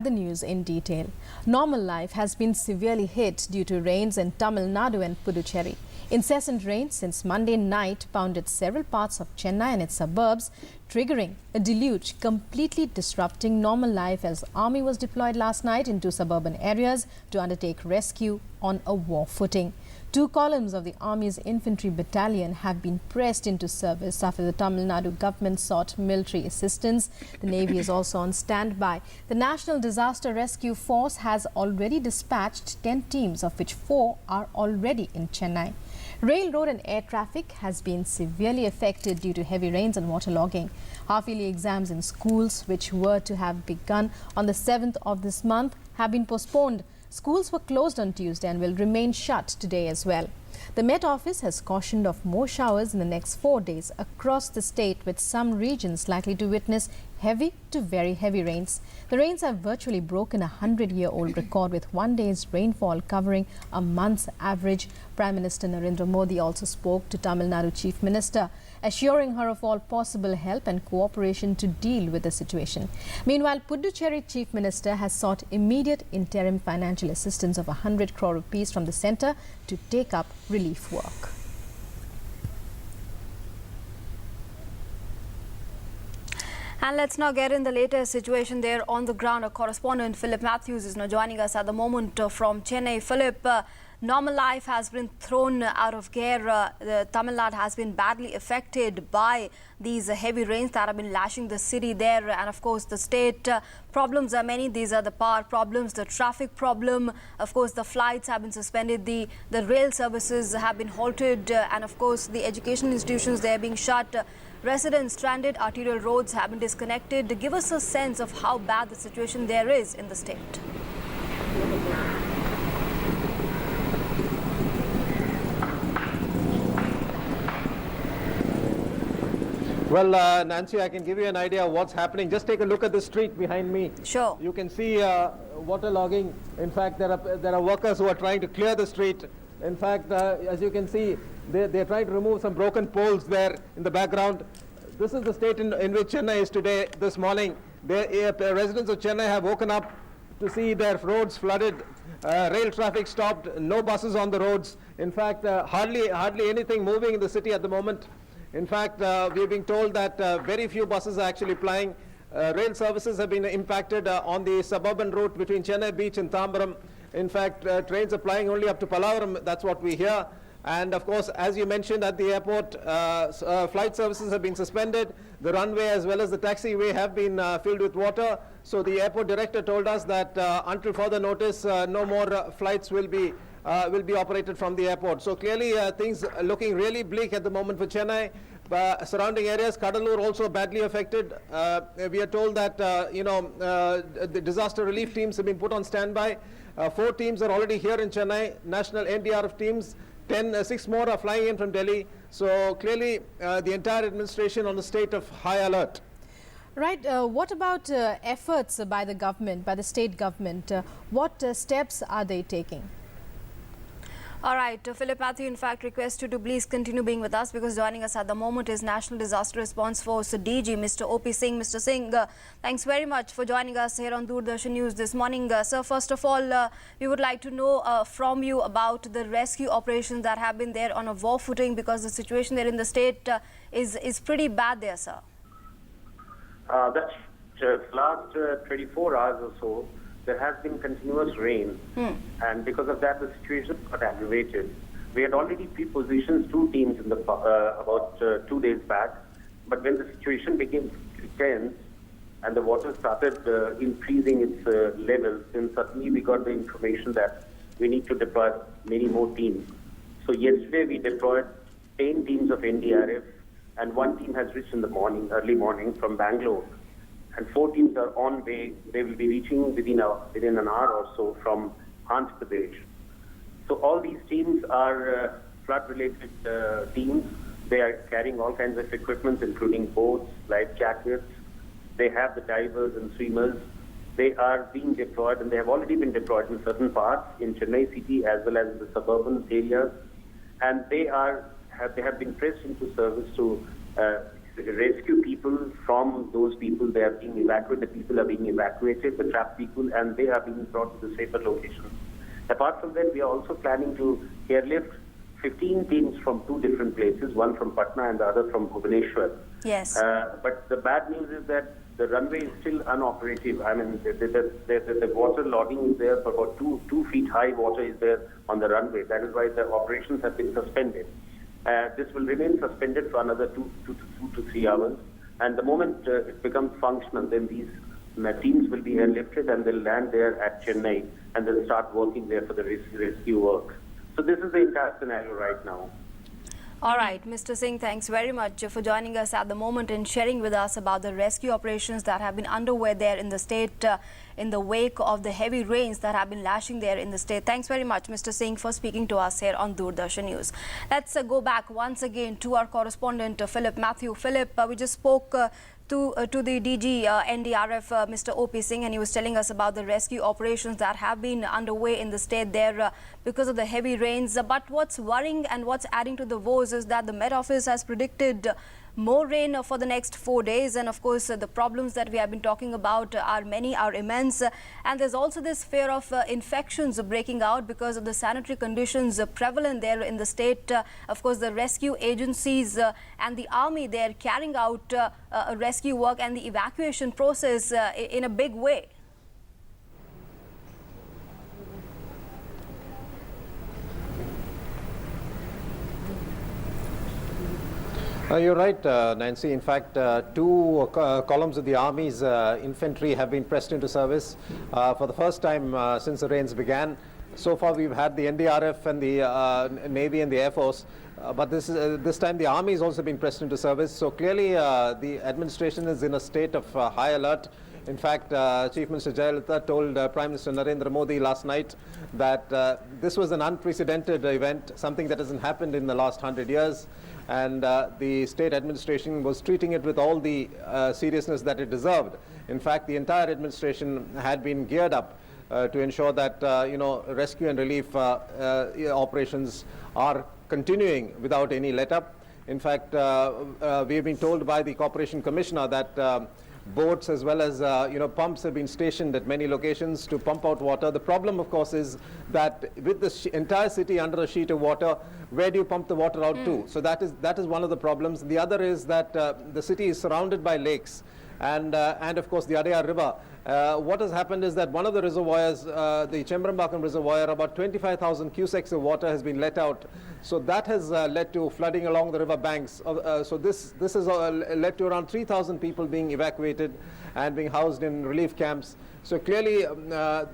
The news in detail. Normal life has been severely hit due to rains in Tamil Nadu and Puducherry. Incessant rain since Monday night pounded several parts of Chennai and its suburbs, triggering a deluge completely disrupting normal life as army was deployed last night into suburban areas to undertake rescue on a war footing. 2 columns of the Army's infantry battalion have been pressed into service after the Tamil Nadu government sought military assistance. The Navy is also on standby. The National Disaster Rescue Force has already dispatched 10 teams, of which 4 are already in Chennai. Rail, road and air traffic has been severely affected due to heavy rains and waterlogging. Half-yearly exams in schools, which were to have begun on the 7th of this month, have been postponed. Schools were closed on Tuesday and will remain shut today as well. The Met Office has cautioned of more showers in the next 4 days across the state, with some regions likely to witness heavy to very heavy rains. The rains have virtually broken a 100-year-old record, with 1 day's rainfall covering a month's average. Prime Minister Narendra Modi also spoke to Tamil Nadu Chief Minister, assuring her of all possible help and cooperation to deal with the situation. Meanwhile, Puducherry Chief Minister has sought immediate interim financial assistance of 100 crore rupees from the centre to take up relief work. And let's now get in the latest situation there on the ground. Our correspondent Philip Matthews is now joining us at the moment from Chennai. Philip, normal life has been thrown out of gear. The Tamil Nadu has been badly affected by these heavy rains that have been lashing the city there. And of course, the state problems are many. These are the power problems, the traffic problem. Of course, the flights have been suspended. The rail services have been halted. And of course, the education institutions, they are being shut. Residents stranded, arterial roads have been disconnected. Give us a sense of how bad the situation there is in the state. Well, Nancy, I can give you an idea of what's happening. Just take a look at the street behind me. Sure. You can see waterlogging. In fact, there are workers who are trying to clear the street. In fact, as you can see, they're trying to remove some broken poles there in the background. This is the state in which Chennai is today, this morning. The residents of Chennai have woken up to see their roads flooded, rail traffic stopped, no buses on the roads. In fact, hardly anything moving in the city at the moment. In fact, we're being told that very few buses are actually plying. Rail services have been impacted on the suburban route between Chennai Beach and Tambaram. In fact, trains are plying only up to Pallavaram. That's what we hear. And of course, as you mentioned, at the airport, flight services have been suspended. The runway as well as the taxiway have been filled with water. So the airport director told us that until further notice, no more flights will be operated from the airport. So clearly, things are looking really bleak at the moment for Chennai. Surrounding areas, Kadalur also badly affected. We are told that the disaster relief teams have been put on standby. 4 teams are already here in Chennai, national NDRF teams. 6 more are flying in from Delhi. So clearly, the entire administration on a state of high alert. Right. What about efforts by the government, by the state government? What steps are they taking? All right, Philip Matthew, in fact, request you to please continue being with us, because joining us at the moment is National Disaster Response Force DG, Mr. OP Singh. Mr. Singh, thanks very much for joining us here on Doordarshan News this morning. Sir, first of all, we would like to know from you about the rescue operations that have been there on a war footing, because the situation there in the state is pretty bad there, sir. That's last 24 hours or so. There has been continuous rain, and because of that, the situation got aggravated. We had already pre-positioned 2 teams in the about 2 days back, but when the situation became tense and the water started increasing its levels, then suddenly we got the information that we need to deploy many more teams. So yesterday we deployed 10 teams of NDRF, and 1 team has reached in the morning, early morning, from Bangalore. And 4 teams are on way. They will be reaching within an hour or so from Andhra Pradesh. So all these teams are flood-related teams. They are carrying all kinds of equipment, including boats, life jackets. They have the divers and swimmers. They are being deployed, and they have already been deployed in certain parts in Chennai city as well as in the suburban areas. And they have been pressed into service to rescue people from those people. They are being evacuated. The people are being evacuated, the trapped people, and they are being brought to the safer locations. Apart from that, we are also planning to airlift 15 teams from 2 different places, one from Patna and the other from Bhubaneswar. Yes. But the bad news is that the runway is still unoperative. I mean, the water logging is there for about 2 feet high water is there on the runway. That is why the operations have been suspended. This will remain suspended for another 2 to 3 hours. And the moment it becomes functional, then these teams will be airlifted and they'll land there at Chennai and they'll start working there for the rescue work. So this is the entire scenario right now. All right, Mr. Singh, thanks very much for joining us at the moment and sharing with us about the rescue operations that have been underway there in the state in the wake of the heavy rains that have been lashing there in the state. Thanks very much, Mr. Singh, for speaking to us here on Doordarshan News. Let's go back once again to our correspondent, Philip Matthew. Philip, we just spoke to the DG NDRF, Mr. O.P. Singh, and he was telling us about the rescue operations that have been underway in the state there because of the heavy rains. But what's worrying and what's adding to the woes is that the Met Office has predicted more rain for the next 4 days, and of course the problems that we have been talking about are immense, and there's also this fear of infections breaking out because of the sanitary conditions prevalent there in the state. Of course, the rescue agencies and the army, they're carrying out rescue work and the evacuation process in a big way. You're right, Nancy. In fact, 2 columns of the Army's infantry have been pressed into service for the first time since the rains began. So far, we've had the NDRF and the Navy and the Air Force, but this time the Army has also been pressed into service. So clearly, the administration is in a state of high alert. In fact, Chief Minister Jayalalitha told Prime Minister Narendra Modi last night that this was an unprecedented event, something that hasn't happened in the last 100 years. And the state administration was treating it with all the seriousness that it deserved. In fact, the entire administration had been geared up to ensure that rescue and relief operations are continuing without any let-up. In fact, we have been told by the Corporation Commissioner that boats as well as pumps have been stationed at many locations to pump out water. The problem, of course, is that with the entire city under a sheet of water, where do you pump the water out to? So that is one of the problems. The other is that the city is surrounded by lakes and of course the Adayar River. What has happened is that one of the reservoirs, the Chembrambakam reservoir, about 25,000 cusecs of water has been let out. So that has led to flooding along the river banks. So this has led to around 3,000 people being evacuated and being housed in relief camps. So clearly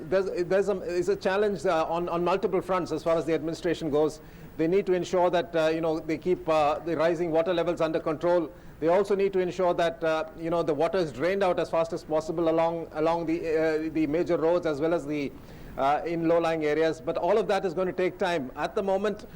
there's a challenge on multiple fronts as far as the administration goes. They need to ensure that they keep the rising water levels under control. They also need to ensure that the water is drained out as fast as possible along the major roads as well as the in low-lying areas. But all of that is going to take time. At the moment,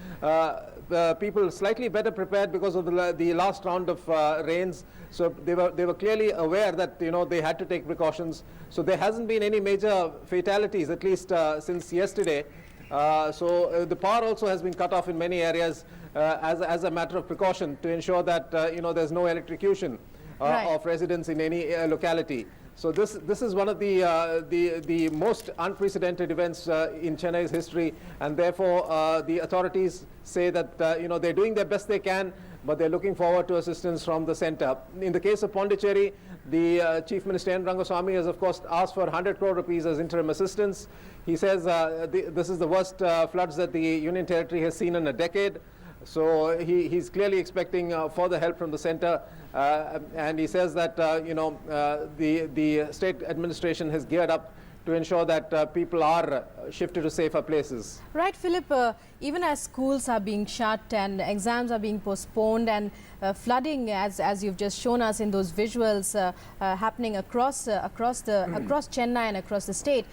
people slightly better prepared because of the last round of rains. So they were clearly aware that they had to take precautions. So there hasn't been any major fatalities, at least since yesterday. So the power also has been cut off in many areas as a matter of precaution to ensure that there's no electrocution of residents in any locality. So this is one of the most unprecedented events in Chennai's history, and therefore the authorities say that they're doing their best they can, but they're looking forward to assistance from the centre. In the case of Pondicherry, the Chief Minister N. Rangaswamy has of course asked for 100 crore rupees as interim assistance. He says this is the worst floods that the Union Territory has seen in a decade. So he's clearly expecting further help from the centre, and he says that the state administration has geared up to ensure that people are shifted to safer places. Right, Philip, even as schools are being shut and exams are being postponed and flooding, as you've just shown us in those visuals, happening across Chennai and across the state,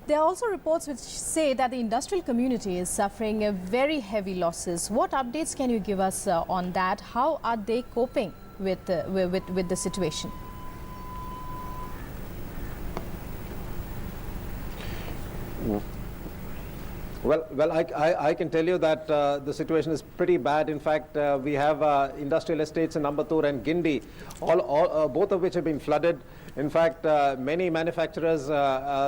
there are also reports which say that the industrial community is suffering very heavy losses. What updates can you give us on that? How are they coping with the situation? Well, I can tell you that the situation is pretty bad. In fact, we have industrial estates in Ambattur and Gindi, both of which have been flooded. In fact, many manufacturers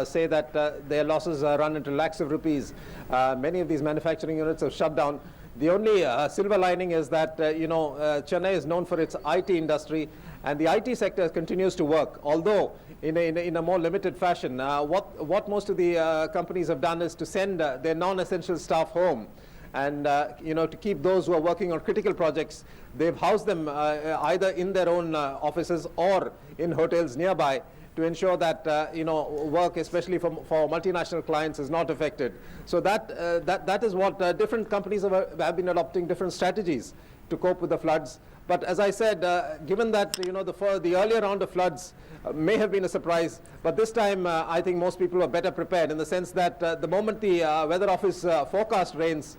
say that their losses run into lakhs of rupees. Many of these manufacturing units have shut down. The only silver lining is that, Chennai is known for its IT industry, and the IT sector continues to work, although in a more limited fashion. What most of the companies have done is to send their non-essential staff home. And, to keep those who are working on critical projects, they've housed them either in their own offices or in hotels nearby, to ensure that work, especially for multinational clients, is not affected. So that is what different companies have been adopting different strategies to cope with the floods. But as I said, given that the earlier round of floods may have been a surprise, but this time I think most people were better prepared, in the sense that the moment the weather office forecast rains,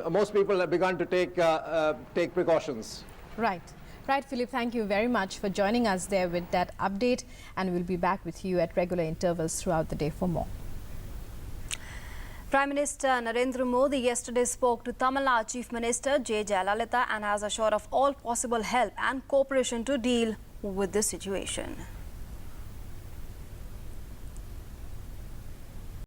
most people have begun to take precautions. Right. Right, Philip, thank you very much for joining us there with that update, and we'll be back with you at regular intervals throughout the day for more. Prime Minister Narendra Modi yesterday spoke to Tamil Nadu Chief Minister J. Jayalalitha and has assured of all possible help and cooperation to deal with the situation.